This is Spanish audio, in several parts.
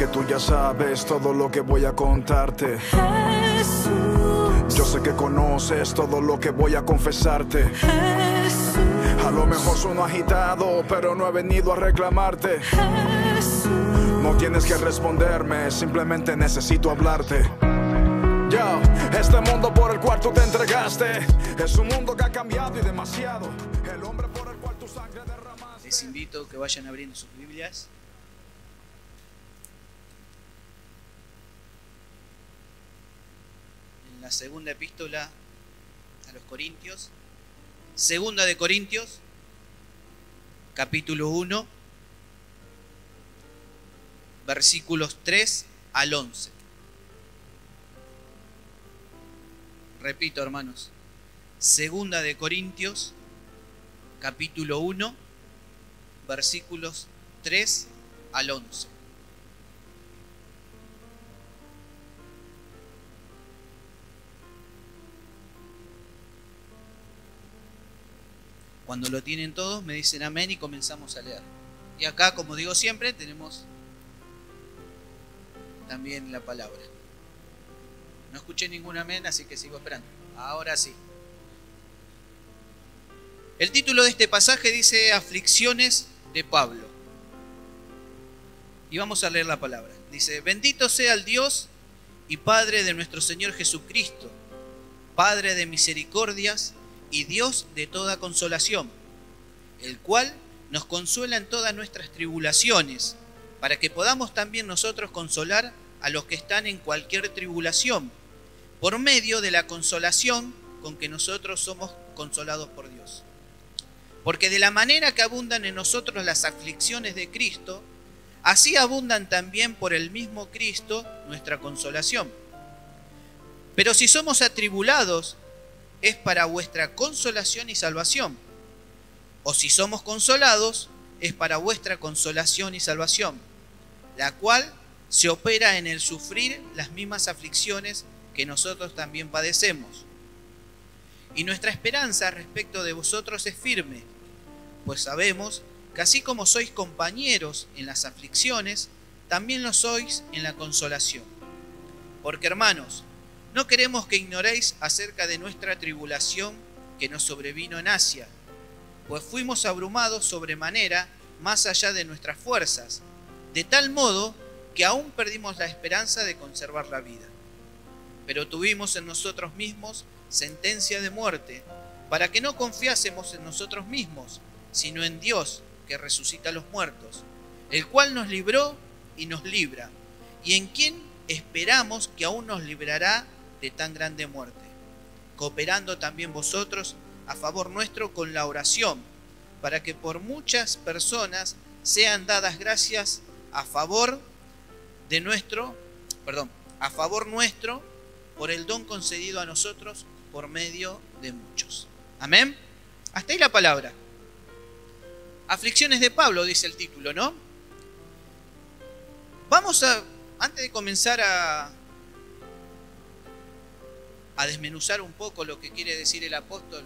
que tú ya sabes todo lo que voy a contarte. Jesús, Yo sé que conoces todo lo que voy a confesarte. Jesús, A lo mejor sueno agitado, pero no he venido a reclamarte. Jesús. No tienes que responderme, simplemente necesito hablarte. Yo, este mundo por el cual tú te entregaste es un mundo que ha cambiado y demasiado. El hombre por el cual tu sangre derramaste. Les invito a que vayan abriendo sus Biblias. En la segunda epístola a los Corintios. Segunda de Corintios, capítulo 1, versículos 3 al 11. Repito, hermanos. Segunda de Corintios, capítulo 1, versículos 3 al 11. Cuando lo tienen todos, me dicen amén y comenzamos a leer. Y acá, como digo siempre, tenemos también la palabra. No escuché ningún amén, así que sigo esperando. Ahora sí. El título de este pasaje dice Aflicciones de Pablo. Y vamos a leer la palabra. Dice: bendito sea el Dios y Padre de nuestro Señor Jesucristo, Padre de misericordias y Dios de toda consolación, el cual nos consuela en todas nuestras tribulaciones, para que podamos también nosotros consolar a los que están en cualquier tribulación, por medio de la consolación con que nosotros somos consolados por Dios. Porque de la manera que abundan en nosotros las aflicciones de Cristo, así abundan también por el mismo Cristo nuestra consolación. Pero si somos atribulados, es para vuestra consolación y salvación. O si somos consolados, es para vuestra consolación y salvación, la cual se opera en el sufrir las mismas aflicciones que nosotros también padecemos. Y nuestra esperanza respecto de vosotros es firme, pues sabemos que así como sois compañeros en las aflicciones, también lo sois en la consolación. Porque, hermanos, no queremos que ignoréis acerca de nuestra tribulación que nos sobrevino en Asia, pues fuimos abrumados sobremanera más allá de nuestras fuerzas, de tal modo que aún perdimos la esperanza de conservar la vida. Pero tuvimos en nosotros mismos sentencia de muerte, para que no confiásemos en nosotros mismos, sino en Dios, que resucita a los muertos, el cual nos libró y nos libra, y en quien esperamos que aún nos librará de tan grande muerte, cooperando también vosotros a favor nuestro con la oración, para que por muchas personas sean dadas gracias a favor nuestro por el don concedido a nosotros por medio de muchos. Amén. Hasta ahí la palabra. Aflicciones de Pablo, dice el título, ¿no? Antes de comenzar a desmenuzar un poco lo que quiere decir el apóstol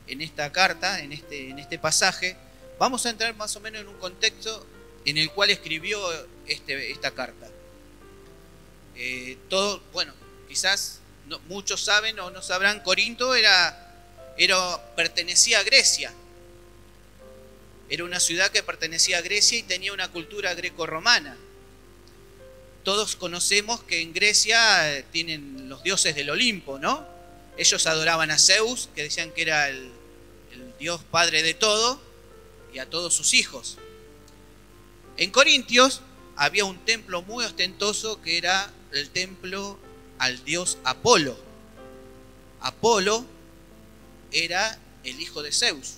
en esta carta, en este pasaje, vamos a entrar más o menos en un contexto en el cual escribió esta carta. Quizás muchos saben o no sabrán, Corinto pertenecía a Grecia. Era una ciudad que pertenecía a Grecia y tenía una cultura greco-romana. Todos conocemos que en Grecia tienen los dioses del Olimpo, ¿no? Ellos adoraban a Zeus, que decían que era el dios padre de todo, y a todos sus hijos. En Corintios había un templo muy ostentoso que era el templo al dios Apolo. Apolo era el hijo de Zeus.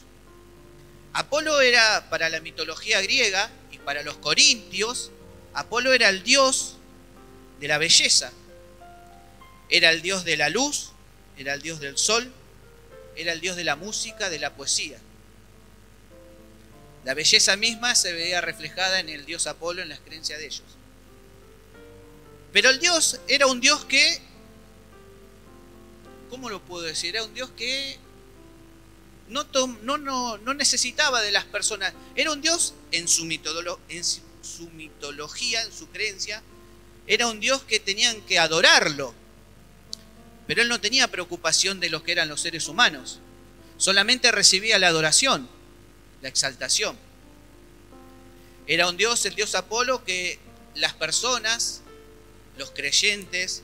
Apolo era, para la mitología griega y para los corintios, Apolo era el dios de la belleza. Era el dios de la luz, era el dios del sol, era el dios de la música, de la poesía. La belleza misma se veía reflejada en el dios Apolo, en las creencias de ellos. Pero el dios era un dios que, ¿cómo lo puedo decir? Era un dios que no necesitaba de las personas. Era un dios en su su mitología, en su creencia, era un Dios que tenían que adorarlo. Pero él no tenía preocupación de lo que eran los seres humanos. Solamente recibía la adoración, la exaltación. Era un Dios, el Dios Apolo, que las personas, los creyentes,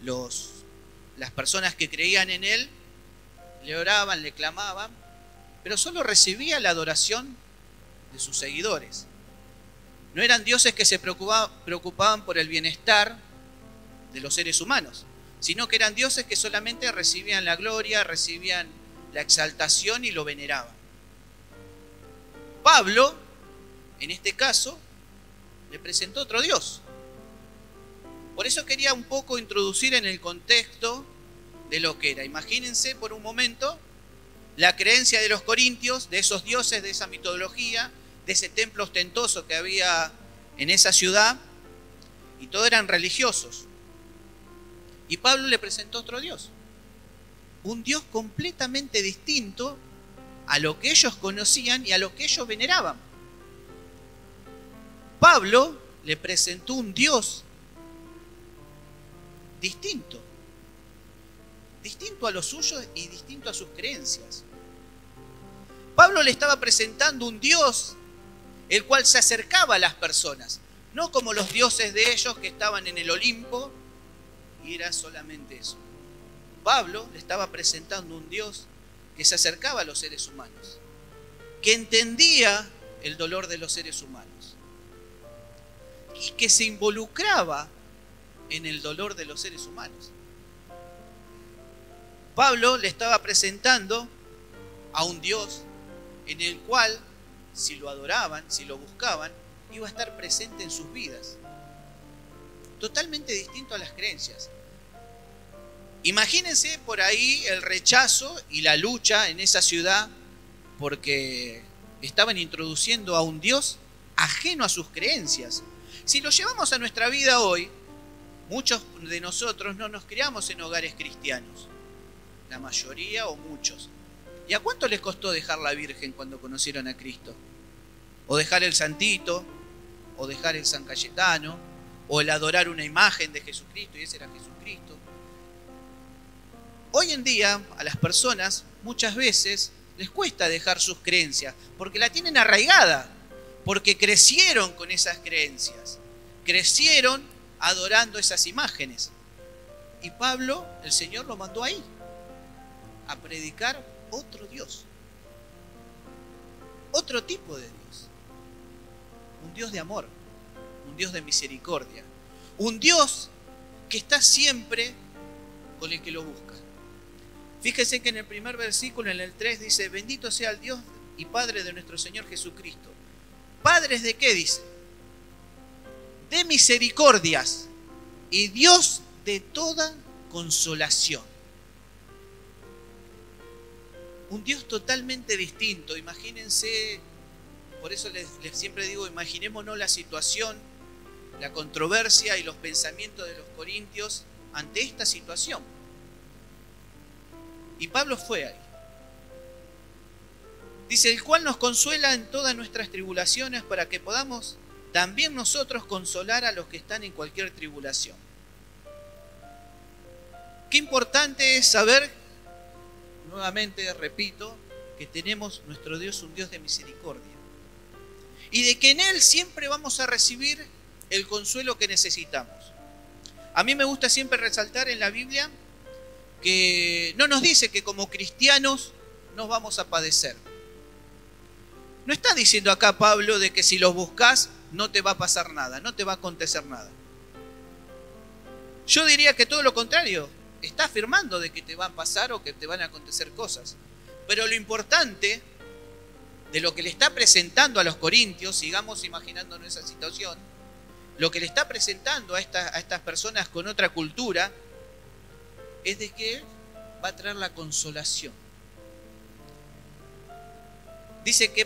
las personas que creían en él, le oraban, le clamaban, pero solo recibía la adoración de sus seguidores. No eran dioses que se preocupaban por el bienestar de los seres humanos, sino que eran dioses que solamente recibían la gloria, recibían la exaltación y lo veneraban. Pablo, en este caso, le presentó otro Dios. Por eso quería un poco introducir en el contexto de lo que era. Imagínense por un momento la creencia de los corintios, de esos dioses, de esa mitología, de ese templo ostentoso que había en esa ciudad, y todos eran religiosos. Y Pablo le presentó otro Dios, un Dios completamente distinto a lo que ellos conocían y a lo que ellos veneraban. Pablo le presentó un Dios distinto a los suyos y distinto a sus creencias. Pablo le estaba presentando un Dios el cual se acercaba a las personas, no como los dioses de ellos que estaban en el Olimpo y era solamente eso. Pablo le estaba presentando un Dios que se acercaba a los seres humanos, que entendía el dolor de los seres humanos y que se involucraba en el dolor de los seres humanos. Pablo le estaba presentando a un Dios en el cual, si lo adoraban, si lo buscaban, iba a estar presente en sus vidas. Totalmente distinto a las creencias. Imagínense por ahí el rechazo y la lucha en esa ciudad porque estaban introduciendo a un Dios ajeno a sus creencias. Si lo llevamos a nuestra vida hoy, muchos de nosotros no nos criamos en hogares cristianos. La mayoría o muchos. ¿Y a cuánto les costó dejar la Virgen cuando conocieron a Cristo? O dejar el Santito, o dejar el San Cayetano, o el adorar una imagen de Jesucristo, y ese era Jesucristo. Hoy en día a las personas muchas veces les cuesta dejar sus creencias, porque la tienen arraigada, porque crecieron con esas creencias, crecieron adorando esas imágenes. Y Pablo, el Señor lo mandó ahí, a predicar otro Dios, otro tipo de Dios, un Dios de amor, un Dios de misericordia, un Dios que está siempre con el que lo busca. Fíjese que en el primer versículo, en el 3, dice: bendito sea el Dios y Padre de nuestro Señor Jesucristo. ¿Padres de qué dice? De misericordias y Dios de toda consolación. Un Dios totalmente distinto. Imagínense, por eso les siempre digo, imaginémonos la situación, la controversia y los pensamientos de los corintios ante esta situación. Y Pablo fue ahí. Dice: el cual nos consuela en todas nuestras tribulaciones, para que podamos también nosotros consolar a los que están en cualquier tribulación. Qué importante es saber, nuevamente repito, que tenemos nuestro Dios, un Dios de misericordia. Y de que en Él siempre vamos a recibir el consuelo que necesitamos. A mí me gusta siempre resaltar en la Biblia que no nos dice que como cristianos nos vamos a padecer. No está diciendo acá Pablo de que si los buscas no te va a pasar nada, no te va a acontecer nada. Yo diría que todo lo contrario. Está afirmando de que te van a pasar o que te van a acontecer cosas. Pero lo importante de lo que le está presentando a los corintios, sigamos imaginándonos esa situación, lo que le está presentando a estas personas con otra cultura, es de que va a traer la consolación. Dice que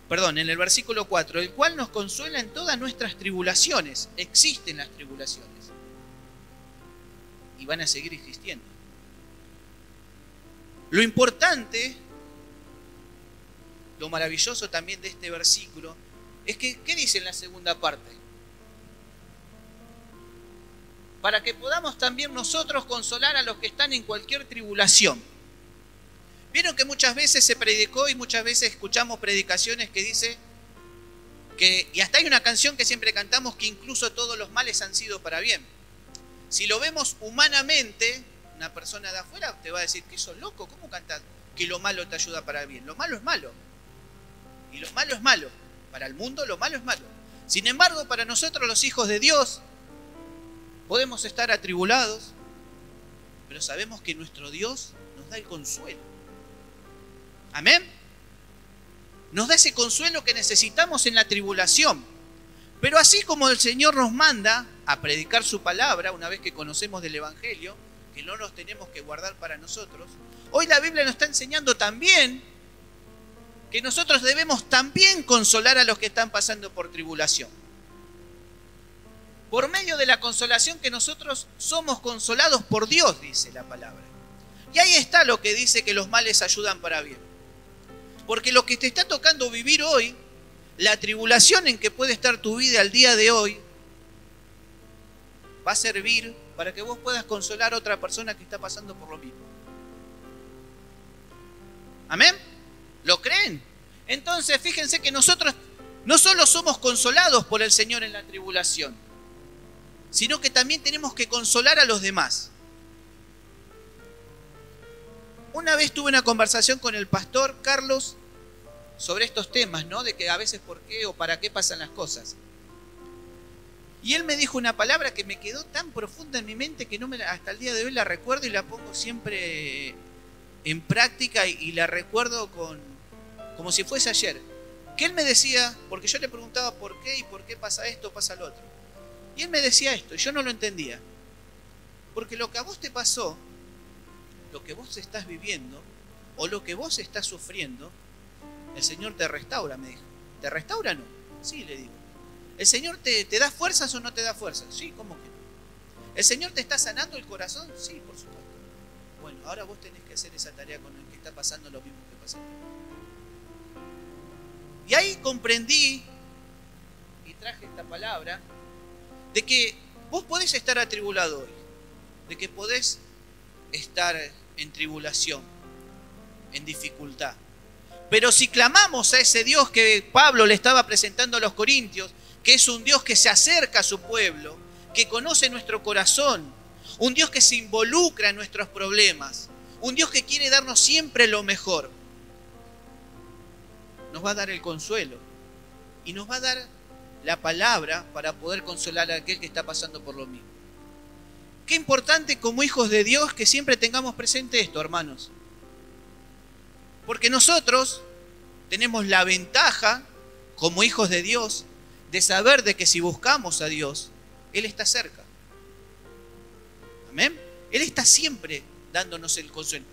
en el versículo 4, el cual nos consuela en todas nuestras tribulaciones. Existen las tribulaciones. Y van a seguir existiendo. Lo importante, lo maravilloso también de este versículo, es que, ¿qué dice en la segunda parte? Para que podamos también nosotros consolar a los que están en cualquier tribulación. Vieron que muchas veces se predicó y muchas veces escuchamos predicaciones que dice que, y hasta hay una canción que siempre cantamos, que incluso todos los males han sido para bien. Si lo vemos humanamente, una persona de afuera te va a decir que sos loco, ¿cómo cantás que lo malo te ayuda para bien? Lo malo es malo. Y lo malo es malo. Para el mundo lo malo es malo. Sin embargo, para nosotros los hijos de Dios, podemos estar atribulados, pero sabemos que nuestro Dios nos da el consuelo. Amén. Nos da ese consuelo que necesitamos en la tribulación. Pero así como el Señor nos manda a predicar su palabra, una vez que conocemos del Evangelio, que no nos tenemos que guardar para nosotros, hoy la Biblia nos está enseñando también que nosotros debemos también consolar a los que están pasando por tribulación. Por medio de la consolación que nosotros somos consolados por Dios, dice la palabra. Y ahí está lo que dice que los males ayudan para bien. Porque lo que te está tocando vivir hoy, la tribulación en que puede estar tu vida al día de hoy, va a servir para que vos puedas consolar a otra persona que está pasando por lo mismo. ¿Amén? ¿Lo creen? Entonces, fíjense que nosotros no solo somos consolados por el Señor en la tribulación, sino que también tenemos que consolar a los demás. Una vez tuve una conversación con el pastor Carlos sobre estos temas, ¿no? De que a veces por qué o para qué pasan las cosas. Y él me dijo una palabra que me quedó tan profunda en mi mente que hasta el día de hoy la recuerdo y la pongo siempre en práctica y la recuerdo como si fuese ayer. Que él me decía, porque yo le preguntaba por qué y por qué pasa esto, pasa lo otro. Y él me decía esto, y yo no lo entendía. Porque lo que a vos te pasó, lo que vos estás viviendo, o lo que vos estás sufriendo, el Señor te restaura, me dijo. ¿Te restaura o no? Sí, le digo. ¿El Señor te da fuerzas o no te da fuerzas? Sí, ¿cómo que no? ¿El Señor te está sanando el corazón? Sí, por supuesto. Bueno, ahora vos tenés que hacer esa tarea con el que está pasando lo mismo que pasa. Y ahí comprendí, y traje esta palabra, de que vos podés estar atribulado hoy, de que podés estar en tribulación, en dificultad. Pero si clamamos a ese Dios que Pablo le estaba presentando a los corintios, que es un Dios que se acerca a su pueblo, que conoce nuestro corazón, un Dios que se involucra en nuestros problemas, un Dios que quiere darnos siempre lo mejor, nos va a dar el consuelo y nos va a dar la palabra para poder consolar a aquel que está pasando por lo mismo. Qué importante como hijos de Dios que siempre tengamos presente esto, hermanos. Porque nosotros tenemos la ventaja, como hijos de Dios, de saber de que si buscamos a Dios, Él está cerca. Amén. Él está siempre dándonos el consuelo.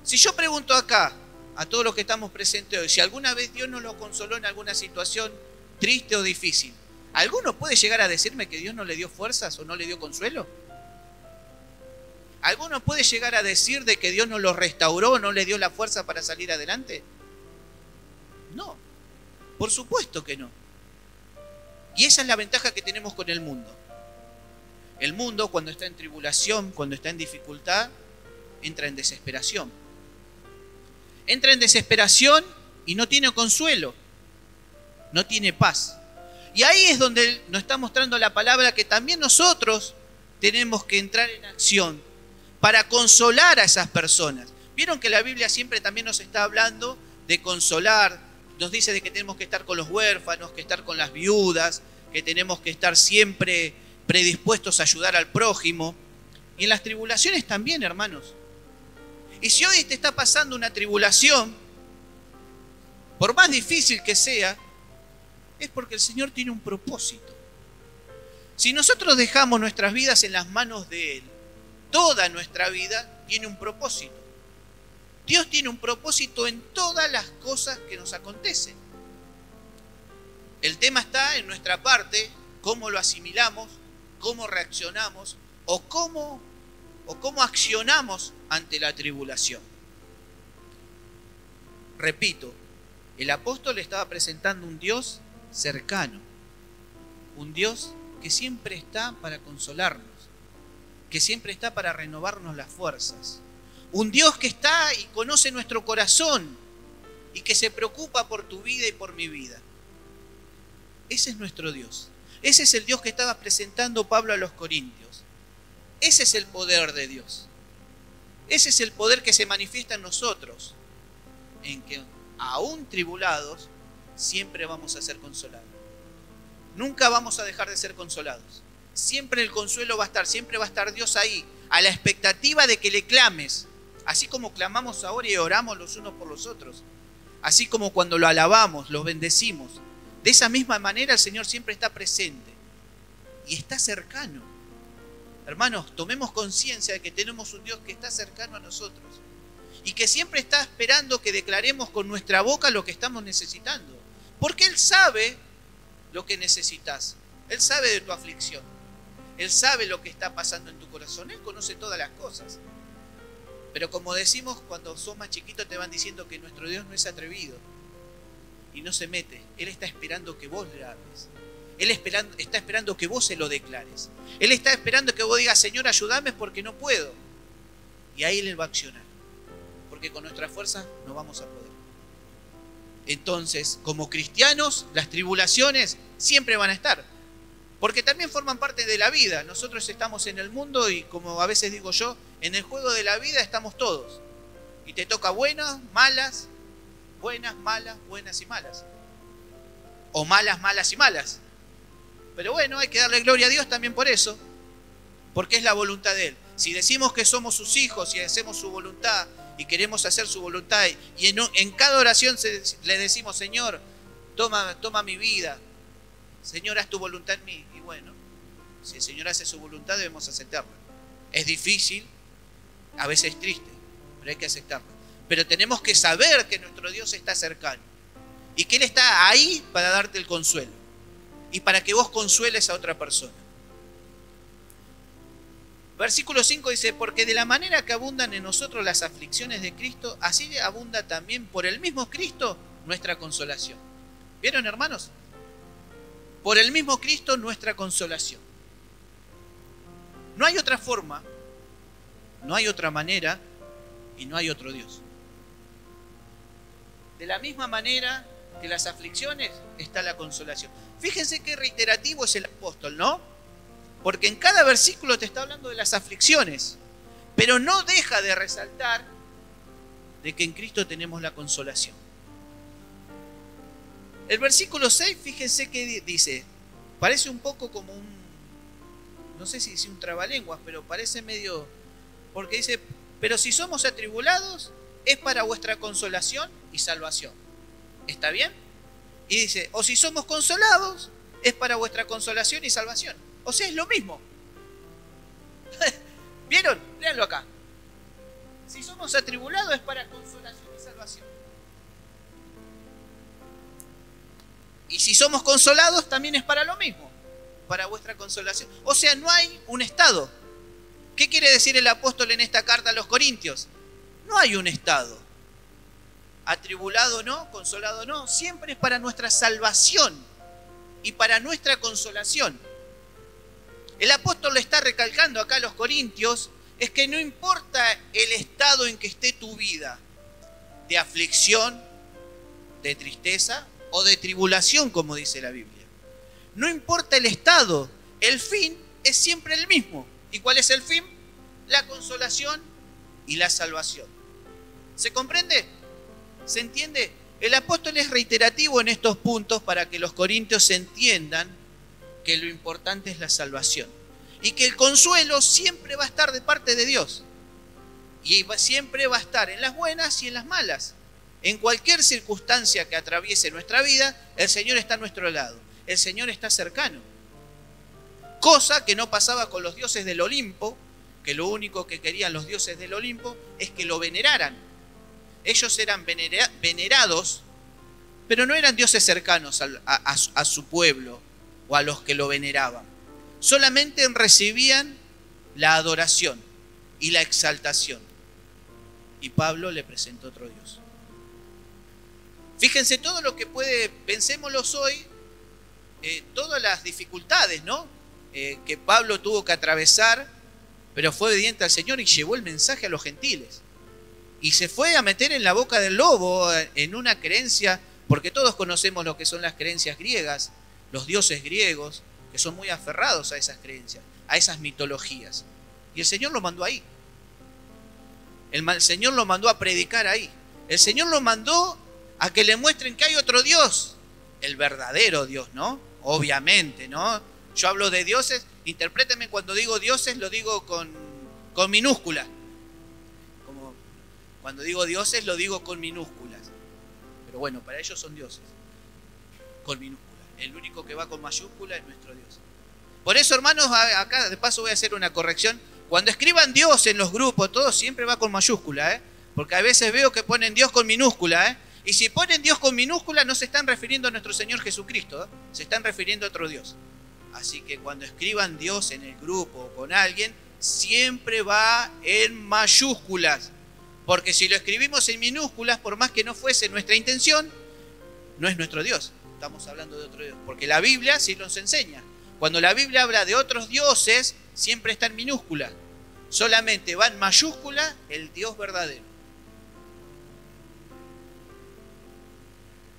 Si yo pregunto acá, a todos los que estamos presentes hoy, si alguna vez Dios nos lo consoló en alguna situación triste o difícil, ¿alguno puede llegar a decirme que Dios no le dio fuerzas o no le dio consuelo? ¿Alguno puede llegar a decir de que Dios no lo restauró o no le dio la fuerza para salir adelante? No, por supuesto que no. Y esa es la ventaja que tenemos con el mundo. El mundo, cuando está en tribulación, cuando está en dificultad, entra en desesperación. Entra en desesperación y no tiene consuelo, no tiene paz. Y ahí es donde nos está mostrando la palabra que también nosotros tenemos que entrar en acción para consolar a esas personas. Vieron que la Biblia siempre también nos está hablando de consolar, nos dice de que tenemos que estar con los huérfanos, que estar con las viudas, que tenemos que estar siempre predispuestos a ayudar al prójimo. Y en las tribulaciones también, hermanos. Y si hoy te está pasando una tribulación, por más difícil que sea, es porque el Señor tiene un propósito. Si nosotros dejamos nuestras vidas en las manos de Él, toda nuestra vida tiene un propósito. Dios tiene un propósito en todas las cosas que nos acontecen. El tema está en nuestra parte, cómo lo asimilamos, cómo reaccionamos o cómo accionamos ante la tribulación. Repito, el apóstol estaba presentando un Dios cercano, un Dios que siempre está para consolarnos, que siempre está para renovarnos las fuerzas, un Dios que está y conoce nuestro corazón y que se preocupa por tu vida y por mi vida. Ese es nuestro Dios. Ese es el Dios que estaba presentando Pablo a los Corintios. Ese es el poder de Dios. Ese es el poder que se manifiesta en nosotros, en que aún tribulados siempre vamos a ser consolados. Nunca vamos a dejar de ser consolados. Siempre el consuelo va a estar, siempre va a estar Dios ahí, a la expectativa de que le clames, así como clamamos ahora y oramos los unos por los otros, así como cuando lo alabamos, lo bendecimos. De esa misma manera el Señor siempre está presente y está cercano. Hermanos, tomemos conciencia de que tenemos un Dios que está cercano a nosotros y que siempre está esperando que declaremos con nuestra boca lo que estamos necesitando. Porque Él sabe lo que necesitas. Él sabe de tu aflicción. Él sabe lo que está pasando en tu corazón. Él conoce todas las cosas. Pero como decimos, cuando sos más chiquito te van diciendo que nuestro Dios no es atrevido y no se mete. Él está esperando que vos le hables. Él está esperando que vos se lo declares. Él está esperando que vos digas, Señor, ayúdame porque no puedo. Y ahí Él va a accionar. Porque con nuestras fuerzas no vamos a poder. Entonces, como cristianos, las tribulaciones siempre van a estar. Porque también forman parte de la vida. Nosotros estamos en el mundo y, como a veces digo yo, en el juego de la vida estamos todos. Y te toca buenas, malas y malas. O malas, malas y malas. Pero bueno, hay que darle gloria a Dios también por eso. Porque es la voluntad de Él. Si decimos que somos sus hijos y hacemos su voluntad y queremos hacer su voluntad y en cada oración le decimos, Señor, toma mi vida. Señor, haz tu voluntad en mí. Y bueno, si el Señor hace su voluntad debemos aceptarla. Es difícil, a veces triste, pero hay que aceptarla. Pero tenemos que saber que nuestro Dios está cercano y que Él está ahí para darte el consuelo y para que vos consueles a otra persona. Versículo 5 dice, porque de la manera que abundan en nosotros las aflicciones de Cristo, así abunda también por el mismo Cristo nuestra consolación. ¿Vieron, hermanos? Por el mismo Cristo nuestra consolación. No hay otra forma, no hay otra manera y no hay otro Dios. De la misma manera que las aflicciones está la consolación. Fíjense qué reiterativo es el apóstol, ¿no? Porque en cada versículo te está hablando de las aflicciones, pero no deja de resaltar de que en Cristo tenemos la consolación. El versículo 6, fíjense qué dice. Parece un poco como no sé si dice un trabalenguas, pero parece medio, porque dice, pero si somos atribulados, es para vuestra consolación y salvación. ¿Está bien? Y dice, o si somos consolados, es para vuestra consolación y salvación. O sea, es lo mismo. ¿Vieron? Léanlo acá. Si somos atribulados, es para consolación y salvación. Y si somos consolados, también es para lo mismo, para vuestra consolación. O sea, no hay un estado. ¿Qué quiere decir el apóstol en esta carta a los Corintios? No hay un estado. Atribulado no, consolado no. Siempre es para nuestra salvación y para nuestra consolación. El apóstol le está recalcando acá a los Corintios, es que no importa el estado en que esté tu vida, de aflicción, de tristeza o de tribulación, como dice la Biblia. No importa el estado, el fin es siempre el mismo. ¿Y cuál es el fin? La consolación y la salvación. ¿Se comprende? ¿Se entiende? El apóstol es reiterativo en estos puntos para que los corintios entiendan que lo importante es la salvación y que el consuelo siempre va a estar de parte de Dios y siempre va a estar en las buenas y en las malas. En cualquier circunstancia que atraviese nuestra vida, el Señor está a nuestro lado, el Señor está cercano. Cosa que no pasaba con los dioses del Olimpo, que lo único que querían los dioses del Olimpo es que lo veneraran. Ellos eran venerados, pero no eran dioses cercanos a su pueblo o a los que lo veneraban. Solamente recibían la adoración y la exaltación. Y Pablo le presentó otro Dios. Fíjense todo lo que pensémoslo hoy, todas las dificultades, ¿no? Que Pablo tuvo que atravesar, pero fue obediente al Señor y llevó el mensaje a los gentiles. Y se fue a meter en la boca del lobo en una creencia, porque todos conocemos lo que son las creencias griegas, los dioses griegos, que son muy aferrados a esas creencias, a esas mitologías. Y el Señor lo mandó ahí. El Señor lo mandó a predicar ahí. El Señor lo mandó a que le muestren que hay otro Dios, el verdadero Dios, ¿no? Obviamente, ¿no? Yo hablo de dioses, interprétenme cuando digo dioses, lo digo con minúsculas. Como cuando digo dioses, lo digo con minúsculas. Pero bueno, para ellos son dioses. Con minúsculas. El único que va con mayúscula es nuestro Dios. Por eso, hermanos, acá de paso voy a hacer una corrección. Cuando escriban Dios en los grupos, todo siempre va con mayúscula, ¿eh? Porque a veces veo que ponen Dios con minúscula, ¿eh? Y si ponen Dios con minúscula, no se están refiriendo a nuestro Señor Jesucristo, ¿eh? Se están refiriendo a otro Dios. Así que cuando escriban Dios en el grupo o con alguien, siempre va en mayúsculas. Porque si lo escribimos en minúsculas, por más que no fuese nuestra intención, no es nuestro Dios. Estamos hablando de otro Dios. Porque la Biblia sí nos enseña. Cuando la Biblia habla de otros dioses, siempre está en minúscula. Solamente va en mayúscula el Dios verdadero.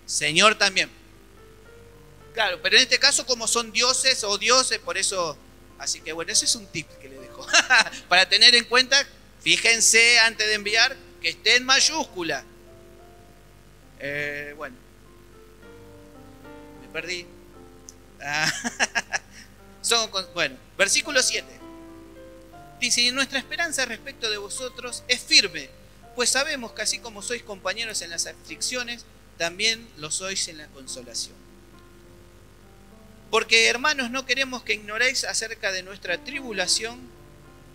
Señor también. Claro, pero en este caso como son dioses o dioses, por eso... Así que bueno, ese es un tip que le dejo. Para tener en cuenta, fíjense antes de enviar que esté en mayúscula. Bueno. Me perdí. Bueno, versículo 7. Dice, y nuestra esperanza respecto de vosotros es firme, pues sabemos que así como sois compañeros en las aflicciones, también lo sois en la consolación. Porque, hermanos, no queremos que ignoréis acerca de nuestra tribulación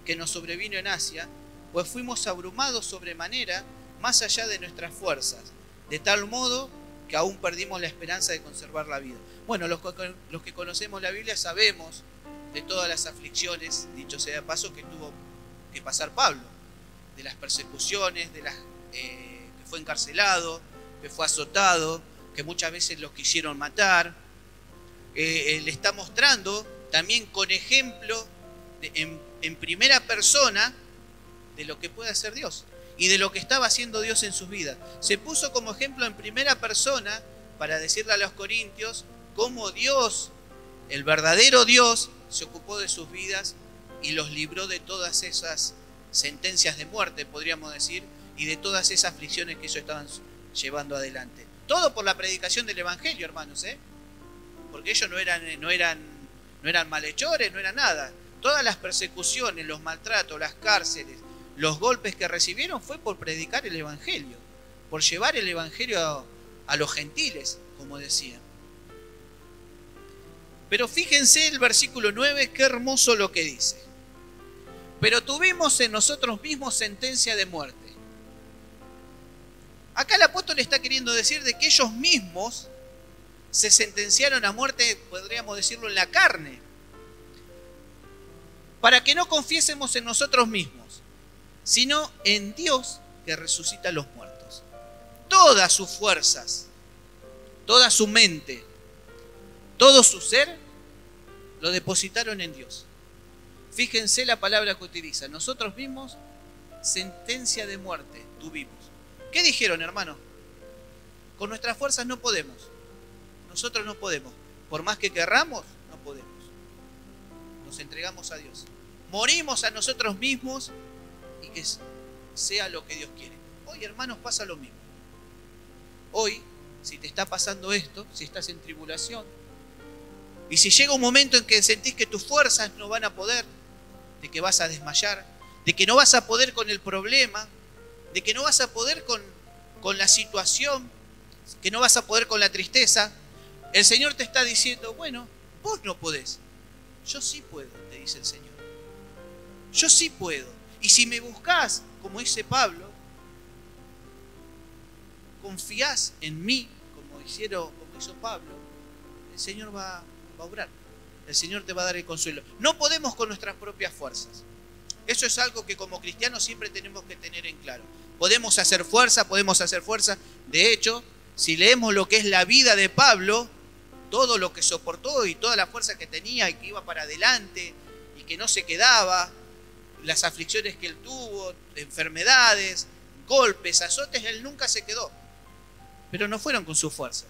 que nos sobrevino en Asia, pues fuimos abrumados sobremanera, más allá de nuestras fuerzas, de tal modo que aún perdimos la esperanza de conservar la vida. Bueno, los que conocemos la Biblia sabemos de todas las aflicciones, dicho sea de paso, que tuvo que pasar Pablo, de las persecuciones, de las que fue encarcelado, que fue azotado, que muchas veces los quisieron matar. Le está mostrando también con ejemplo en primera persona de lo que puede hacer Dios y de lo que estaba haciendo Dios en sus vidas. Se puso como ejemplo en primera persona para decirle a los corintios cómo Dios, el verdadero Dios, se ocupó de sus vidas y los libró de todas esas sentencias de muerte, podríamos decir, y de todas esas aflicciones que ellos estaban llevando adelante. Todo por la predicación del Evangelio, hermanos, ¿eh? Porque ellos no eran malhechores, no eran nada. Todas las persecuciones, los maltratos, las cárceles, los golpes que recibieron fue por predicar el Evangelio, por llevar el Evangelio a los gentiles, como decían. Pero fíjense el versículo 9, qué hermoso lo que dice. Pero tuvimos en nosotros mismos sentencia de muerte. Acá el apóstol está queriendo decir de que ellos mismos se sentenciaron a muerte, podríamos decirlo, en la carne, para que no confiésemos en nosotros mismos, sino en Dios que resucita a los muertos. Todas sus fuerzas, toda su mente, todo su ser, lo depositaron en Dios. Fíjense la palabra que utiliza. Nosotros mismos, sentencia de muerte tuvimos. ¿Qué dijeron, hermano? Con nuestras fuerzas no podemos. Nosotros no podemos. Por más que querramos, no podemos. Nos entregamos a Dios. Morimos a nosotros mismos y que sea lo que Dios quiere. Hoy, hermanos, pasa lo mismo. Hoy, si te está pasando esto, si estás en tribulación, y si llega un momento en que sentís que tus fuerzas no van a poder, de que vas a desmayar, de que no vas a poder con el problema, de que no vas a poder con la situación, que no vas a poder con la tristeza, el Señor te está diciendo, bueno, vos no podés. Yo sí puedo, te dice el Señor. Yo sí puedo. Y si me buscás, como dice Pablo, confiás en mí, como hizo Pablo, el Señor va a obrar. El Señor te va a dar el consuelo. No podemos con nuestras propias fuerzas. Eso es algo que como cristianos siempre tenemos que tener en claro. Podemos hacer fuerza. De hecho, si leemos lo que es la vida de Pablo, todo lo que soportó y toda la fuerza que tenía y que iba para adelante y que no se quedaba, las aflicciones que él tuvo, enfermedades, golpes, azotes, él nunca se quedó. Pero no fueron con sus fuerzas,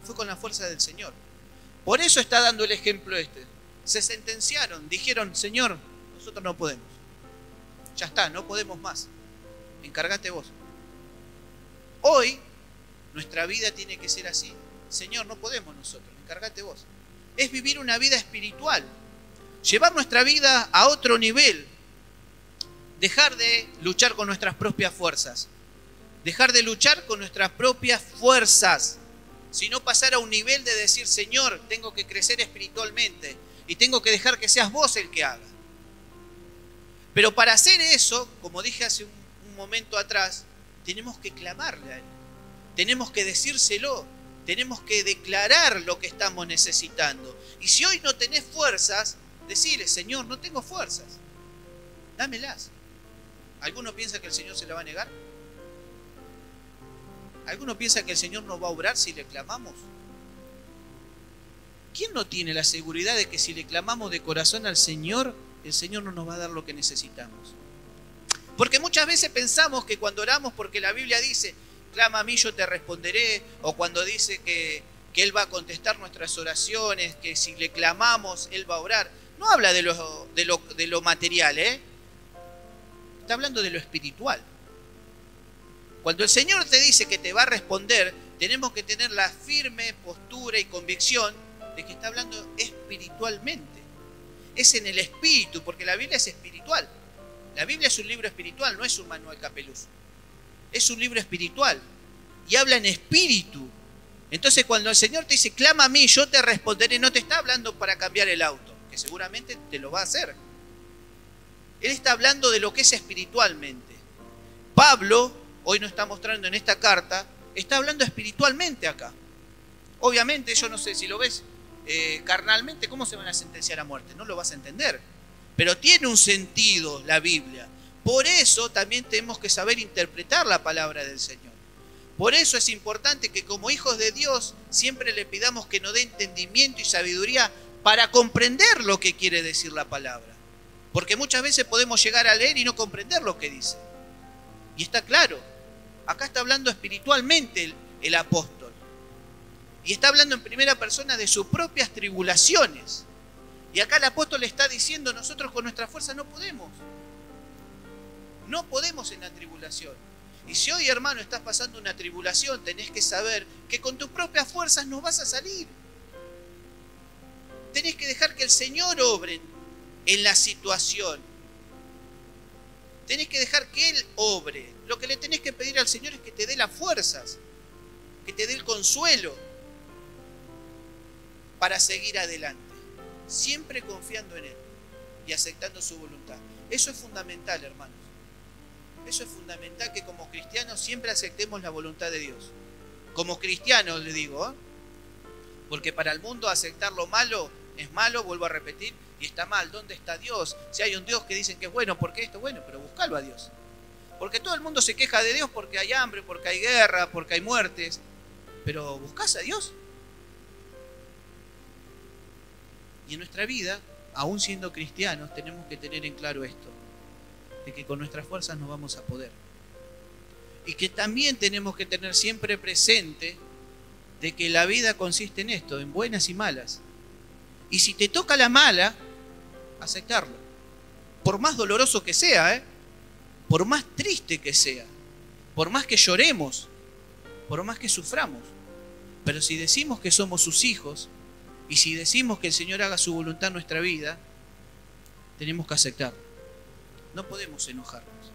fue con la fuerza del Señor. Por eso está dando el ejemplo este. Se sentenciaron, dijeron, Señor, nosotros no podemos. Ya está, no podemos más. Encárgate vos. Hoy, nuestra vida tiene que ser así. Señor, no podemos nosotros, encárgate vos. Es vivir una vida espiritual. Llevar nuestra vida a otro nivel. Dejar de luchar con nuestras propias fuerzas. Dejar de luchar con nuestras propias fuerzas. Sino pasar a un nivel de decir, Señor, tengo que crecer espiritualmente. Y tengo que dejar que seas vos el que haga. Pero para hacer eso, como dije hace un momento atrás, tenemos que clamarle a Él. Tenemos que decírselo. Tenemos que declarar lo que estamos necesitando. Y si hoy no tenés fuerzas, decirle, Señor, no tengo fuerzas. Dámelas. ¿Alguno piensa que el Señor se la va a negar? ¿Alguno piensa que el Señor nos va a obrar si le clamamos? ¿Quién no tiene la seguridad de que si le clamamos de corazón al Señor, el Señor no nos va a dar lo que necesitamos? Porque muchas veces pensamos que cuando oramos, porque la Biblia dice, clama a mí, yo te responderé, o cuando dice que Él va a contestar nuestras oraciones, que si le clamamos, Él va a orar. No habla de lo material, ¿eh? Está hablando de lo espiritual. Cuando el Señor te dice que te va a responder, tenemos que tener la firme postura y convicción de que está hablando espiritualmente. Es en el espíritu, porque la Biblia es espiritual. La Biblia es un libro espiritual, no es un manual Capeluz. Es un libro espiritual y habla en espíritu. Entonces cuando el Señor te dice, clama a mí, yo te responderé, no te está hablando para cambiar el auto, que seguramente te lo va a hacer. Él está hablando de lo que es espiritualmente. Pablo, hoy nos está mostrando en esta carta, está hablando espiritualmente acá. Obviamente, yo no sé si lo ves carnalmente, ¿cómo se van a sentenciar a muerte? No lo vas a entender. Pero tiene un sentido la Biblia. Por eso también tenemos que saber interpretar la palabra del Señor. Por eso es importante que como hijos de Dios siempre le pidamos que nos dé entendimiento y sabiduría para comprender lo que quiere decir la palabra. Porque muchas veces podemos llegar a leer y no comprender lo que dice. Y está claro, acá está hablando espiritualmente el apóstol. Y está hablando en primera persona de sus propias tribulaciones. Y acá el apóstol le está diciendo, nosotros con nuestra fuerza no podemos. No podemos en la tribulación. Y si hoy, hermano, estás pasando una tribulación, tenés que saber que con tus propias fuerzas no vas a salir. Tenés que dejar que el Señor obre en la situación. Tenés que dejar que Él obre. Lo que le tenés que pedir al Señor es que te dé las fuerzas, que te dé el consuelo para seguir adelante. Siempre confiando en Él y aceptando su voluntad. Eso es fundamental, hermanos. Eso es fundamental, que como cristianos siempre aceptemos la voluntad de Dios. Como cristianos, le digo, ¿eh? Porque para el mundo aceptar lo malo es malo, vuelvo a repetir, y está mal. ¿Dónde está Dios? Si hay un Dios que dicen que es bueno, ¿por qué esto? Bueno, pero buscalo a Dios. Porque todo el mundo se queja de Dios porque hay hambre, porque hay guerra, porque hay muertes. Pero ¿buscás a Dios? Y en nuestra vida, aún siendo cristianos, tenemos que tener en claro esto, de que con nuestras fuerzas no vamos a poder. Y que también tenemos que tener siempre presente de que la vida consiste en esto, en buenas y malas. Y si te toca la mala, aceptarlo. Por más doloroso que sea, por más triste que sea, por más que lloremos, por más que suframos. Pero si decimos que somos sus hijos, y si decimos que el Señor haga su voluntad en nuestra vida, tenemos que aceptarlo. No podemos enojarnos.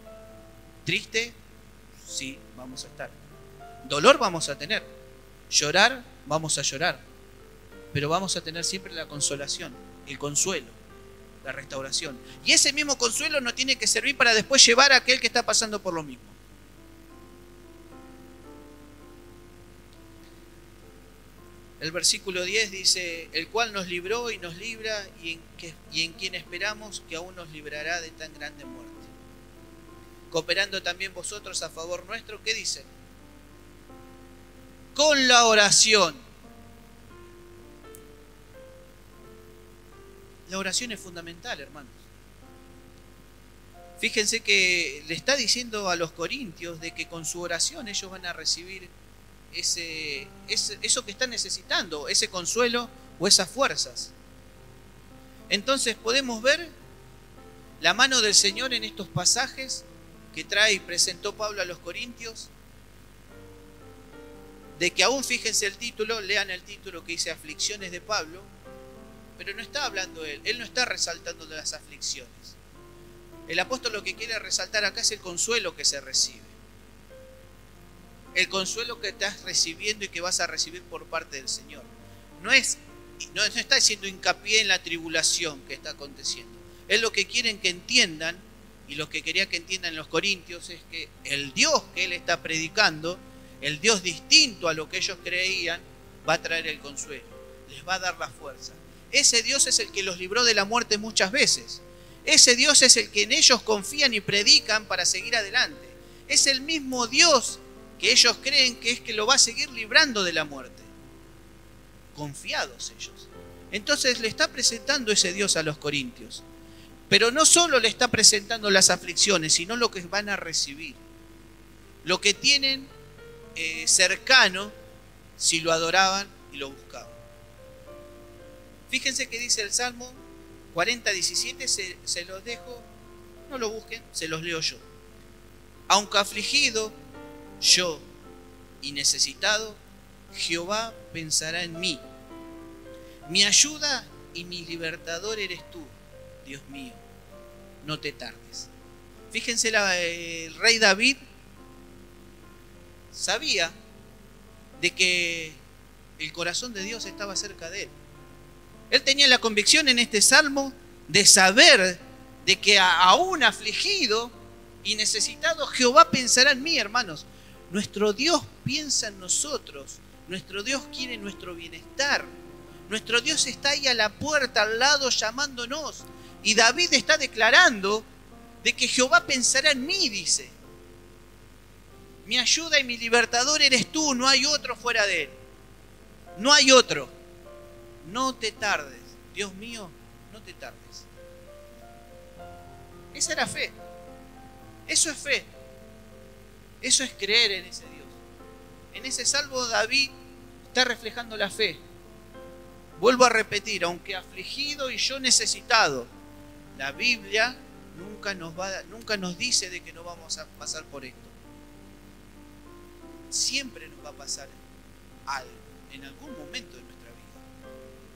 Triste, sí, vamos a estar. Dolor vamos a tener. Llorar, vamos a llorar. Pero vamos a tener siempre la consolación, el consuelo, la restauración. Y ese mismo consuelo nos tiene que servir para después llevar a aquel que está pasando por lo mismo. El versículo 10 dice, el cual nos libró y nos libra y en quien esperamos que aún nos librará de tan grande muerte. Cooperando también vosotros a favor nuestro, ¿qué dice? Con la oración La oración es fundamental, hermanos. Fíjense que le está diciendo a los corintios de que con su oración ellos van a recibir eso que están necesitando, ese consuelo o esas fuerzas. Entonces podemos ver la mano del Señor en estos pasajes que trae y presentó Pablo a los corintios, de que aún, fíjense el título, lean el título que dice aflicciones de Pablo, pero no está hablando él no está resaltando de las aflicciones. El apóstol lo que quiere resaltar acá es el consuelo que se recibe. El consuelo que estás recibiendo y que vas a recibir por parte del Señor. No está haciendo hincapié en la tribulación que está aconteciendo. Es lo que quieren que entiendan, y lo que quería que entiendan los corintios es que el Dios que él está predicando, el Dios distinto a lo que ellos creían, va a traer el consuelo, les va a dar la fuerza. Ese Dios es el que los libró de la muerte muchas veces. Ese Dios es el que en ellos confían y predican para seguir adelante. Es el mismo Dios que ellos creen que es que lo va a seguir librando de la muerte. Confiados ellos. Entonces le está presentando ese Dios a los corintios. Pero no solo le está presentando las aflicciones, sino lo que van a recibir. Lo que tienen cercano si lo adoraban y lo buscaban. Fíjense que dice el Salmo 40:17, se los dejo, no lo busquen, se los leo yo. Aunque afligido yo y necesitado, Jehová pensará en mí. Mi ayuda y mi libertador eres tú, Dios mío, no te tardes. Fíjense, el rey David sabía de que el corazón de Dios estaba cerca de él. Él tenía la convicción en este salmo de saber de que aún afligido y necesitado, Jehová pensará en mí, hermanos. Nuestro Dios piensa en nosotros. Nuestro Dios quiere nuestro bienestar. Nuestro Dios está ahí a la puerta, al lado, llamándonos. Y David está declarando de que Jehová pensará en mí, dice. Mi ayuda y mi libertador eres tú, no hay otro fuera de él. No hay otro. No te tardes, Dios mío, no te tardes. Esa era fe. Eso es fe. Eso es creer en ese Dios. En ese salmo David está reflejando la fe. Vuelvo a repetir, aunque afligido y yo necesitado, la Biblia nunca nos dice de que no vamos a pasar por esto. Siempre nos va a pasar algo en algún momento de nuestra vida.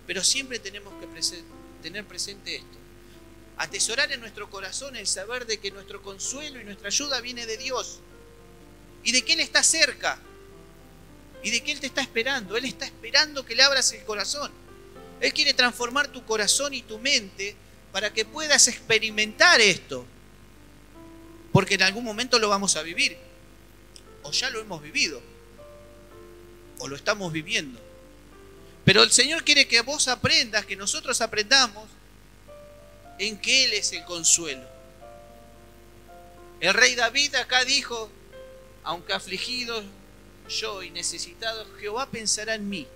Pero siempre tenemos que tener presente esto. Atesorar en nuestro corazón el saber de que nuestro consuelo y nuestra ayuda viene de Dios. Y de que Él está cerca. Y de que Él te está esperando. Él está esperando que le abras el corazón. Él quiere transformar tu corazón y tu mente para que puedas experimentar esto. Porque en algún momento lo vamos a vivir. O ya lo hemos vivido. O lo estamos viviendo. Pero el Señor quiere que vos aprendas, que nosotros aprendamos en que Él es el consuelo. El rey David acá dijo, aunque afligido yo y necesitado, Jehová pensará en mí.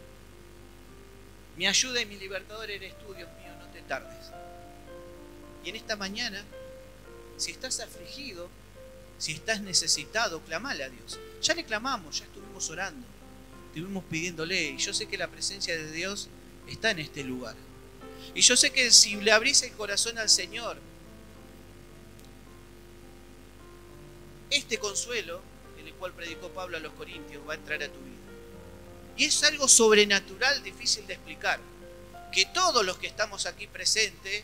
Mi ayuda y mi libertador eres tú, Dios mío, no te tardes. Y en esta mañana, si estás afligido, si estás necesitado, clamale a Dios. Ya le clamamos, ya estuvimos orando, estuvimos pidiéndole. Y yo sé que la presencia de Dios está en este lugar. Y yo sé que si le abrís el corazón al Señor, este consuelo, en el cual predicó Pablo a los Corintios, va a entrar a tu vida. Y es algo sobrenatural, difícil de explicar. Que todos los que estamos aquí presentes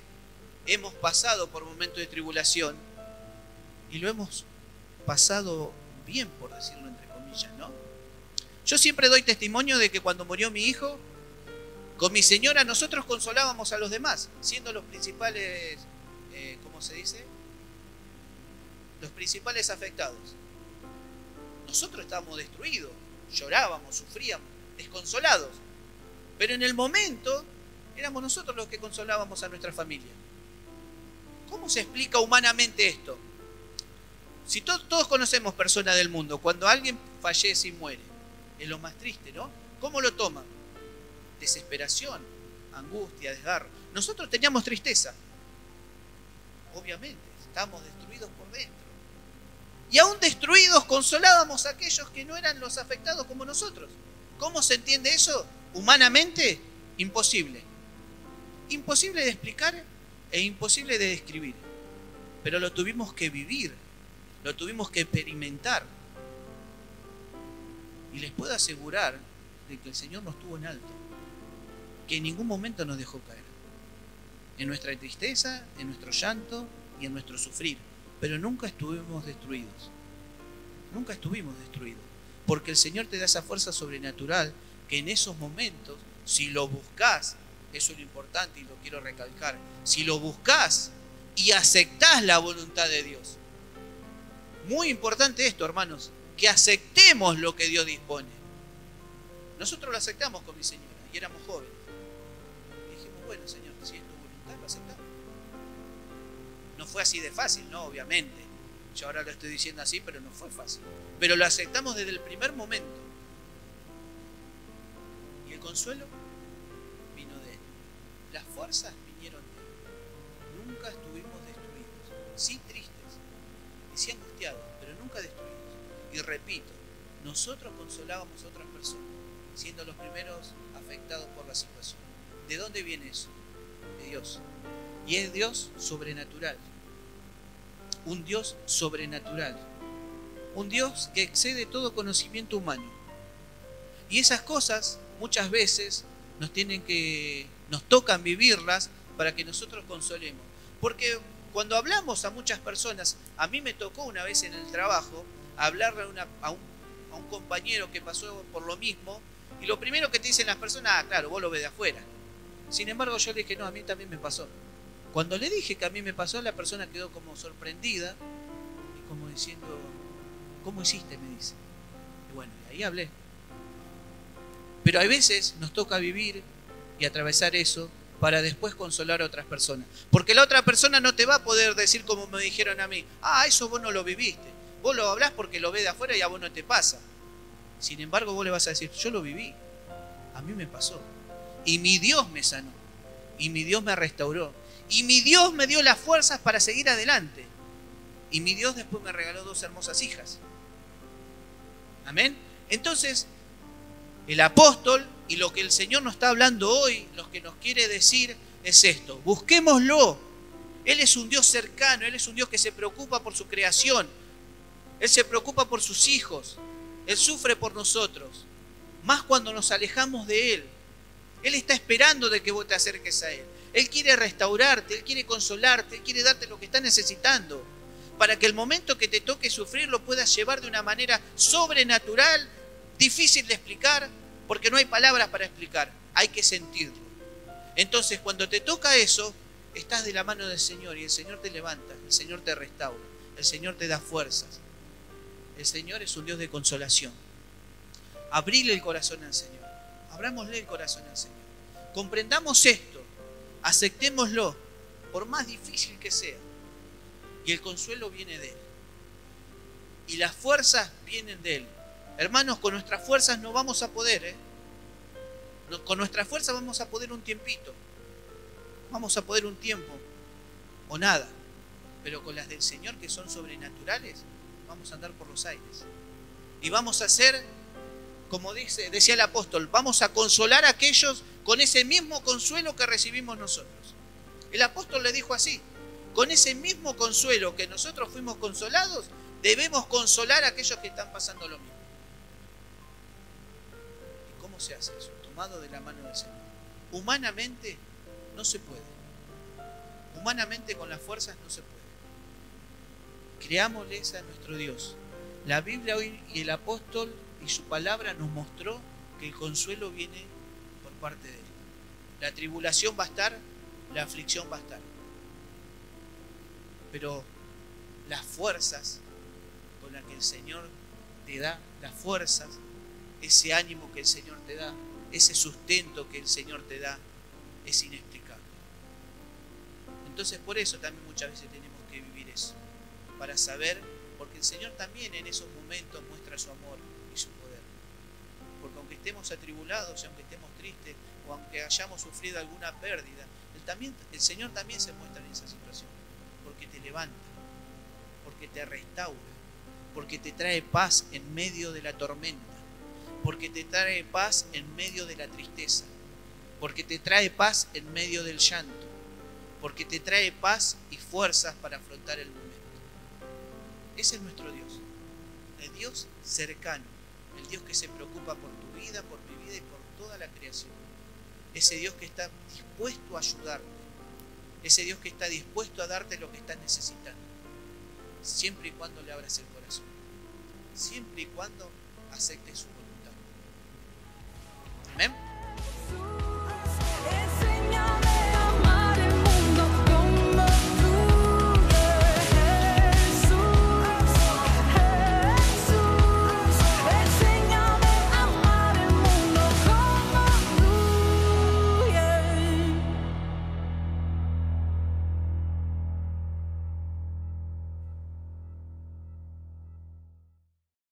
hemos pasado por momentos de tribulación y lo hemos pasado bien, por decirlo entre comillas, ¿no? Yo siempre doy testimonio de que cuando murió mi hijo, con mi señora nosotros consolábamos a los demás, siendo los principales, ¿cómo se dice? Los principales afectados. Nosotros estábamos destruidos, llorábamos, sufríamos, desconsolados. Pero en el momento éramos nosotros los que consolábamos a nuestra familia. ¿Cómo se explica humanamente esto? Si todos conocemos personas del mundo, cuando alguien fallece y muere, es lo más triste, ¿no? ¿Cómo lo toman? Desesperación, angustia, desgarro. Nosotros teníamos tristeza. Obviamente, estábamos destruidos por dentro. Y aún destruidos consolábamos a aquellos que no eran los afectados como nosotros. ¿Cómo se entiende eso? Humanamente, imposible. Imposible de explicar e imposible de describir. Pero lo tuvimos que vivir, lo tuvimos que experimentar. Y les puedo asegurar de que el Señor nos tuvo en alto, que en ningún momento nos dejó caer. En nuestra tristeza, en nuestro llanto y en nuestro sufrir. Pero nunca estuvimos destruidos. Nunca estuvimos destruidos. Porque el Señor te da esa fuerza sobrenatural que en esos momentos, si lo buscas, eso es lo importante y lo quiero recalcar, si lo buscas y aceptás la voluntad de Dios. Muy importante esto, hermanos, que aceptemos lo que Dios dispone. Nosotros lo aceptamos con mi señora y éramos jóvenes. Y dijimos, bueno, Señor, si es tu voluntad, lo aceptamos. No fue así de fácil, no, obviamente. Yo ahora lo estoy diciendo así, pero no fue fácil. Pero lo aceptamos desde el primer momento. Y el consuelo vino de Él. Las fuerzas vinieron de Él. Nunca estuvimos destruidos. Sí tristes y sí angustiados, pero nunca destruidos. Y repito, nosotros consolábamos a otras personas, siendo los primeros afectados por la situación. ¿De dónde viene eso? De Dios. Y es Dios sobrenatural. Un Dios sobrenatural. Un Dios que excede todo conocimiento humano. Y esas cosas muchas veces nos tocan vivirlas para que nosotros consolemos. Porque cuando hablamos a muchas personas, a mí me tocó una vez en el trabajo hablarle a un compañero que pasó por lo mismo, y lo primero que te dicen las personas, claro, vos lo ves de afuera. Sin embargo, yo le dije, no, a mí también me pasó. Cuando le dije que a mí me pasó, la persona quedó como sorprendida y como diciendo, ¿cómo hiciste? Me dice. Y bueno, y ahí hablé. Pero hay veces nos toca vivir y atravesar eso para después consolar a otras personas. Porque la otra persona no te va a poder decir como me dijeron a mí, eso vos no lo viviste. Vos lo hablás porque lo ves de afuera y a vos no te pasa. Sin embargo, vos le vas a decir, yo lo viví. A mí me pasó. Y mi Dios me sanó. Y mi Dios me restauró. Y mi Dios me dio las fuerzas para seguir adelante. Y mi Dios después me regaló 2 hermosas hijas. Amén. Entonces, el apóstol y lo que el Señor nos está hablando hoy, lo que nos quiere decir es esto. Busquémoslo. Él es un Dios cercano. Él es un Dios que se preocupa por su creación. Él se preocupa por sus hijos. Él sufre por nosotros. Más cuando nos alejamos de Él. Él está esperando de que vos te acerques a Él. Él quiere restaurarte, Él quiere consolarte, Él quiere darte lo que estás necesitando. Para que el momento que te toque sufrir lo puedas llevar de una manera sobrenatural, difícil de explicar, porque no hay palabras para explicar. Hay que sentirlo. Entonces, cuando te toca eso, estás de la mano del Señor y el Señor te levanta, el Señor te restaura, el Señor te da fuerzas. El Señor es un Dios de consolación. Abrile el corazón al Señor. Abrámosle el corazón al Señor. Comprendamos esto. Aceptémoslo, por más difícil que sea. Y el consuelo viene de Él. Y las fuerzas vienen de Él. Hermanos, con nuestras fuerzas no vamos a poder. Con nuestras fuerzas vamos a poder un tiempito. Vamos a poder un tiempo. O nada. Pero con las del Señor, que son sobrenaturales, vamos a andar por los aires. Y vamos a hacer, como decía el apóstol, vamos a consolar a aquellos con ese mismo consuelo que recibimos nosotros. El apóstol le dijo así, con ese mismo consuelo que nosotros fuimos consolados, debemos consolar a aquellos que están pasando lo mismo. ¿Y cómo se hace eso? Tomado de la mano del Señor. Humanamente no se puede. Humanamente con las fuerzas no se puede. Creámosles a nuestro Dios. La Biblia hoy y el apóstol y su palabra nos mostró que el consuelo viene por parte de Él. La tribulación va a estar, la aflicción va a estar. Pero las fuerzas con las que el Señor te da, las fuerzas, ese ánimo que el Señor te da, ese sustento que el Señor te da, es inexplicable. Entonces por eso también muchas veces tenemos que vivir eso. Para saber, porque el Señor también en esos momentos muestra su amor y su poder. Porque aunque estemos atribulados, aunque estemos tristes, o aunque hayamos sufrido alguna pérdida, el Señor también se muestra en esa situación, porque te levanta, porque te restaura, porque te trae paz en medio de la tormenta, porque te trae paz en medio de la tristeza, porque te trae paz en medio del llanto, porque te trae paz y fuerzas para afrontar el momento. Ese es nuestro Dios, el Dios cercano, el Dios que se preocupa por tu vida, por mi vida y por toda la creación. Ese Dios que está dispuesto a ayudarte, ese Dios que está dispuesto a darte lo que estás necesitando, siempre y cuando le abras el corazón, siempre y cuando aceptes su voluntad. Amén.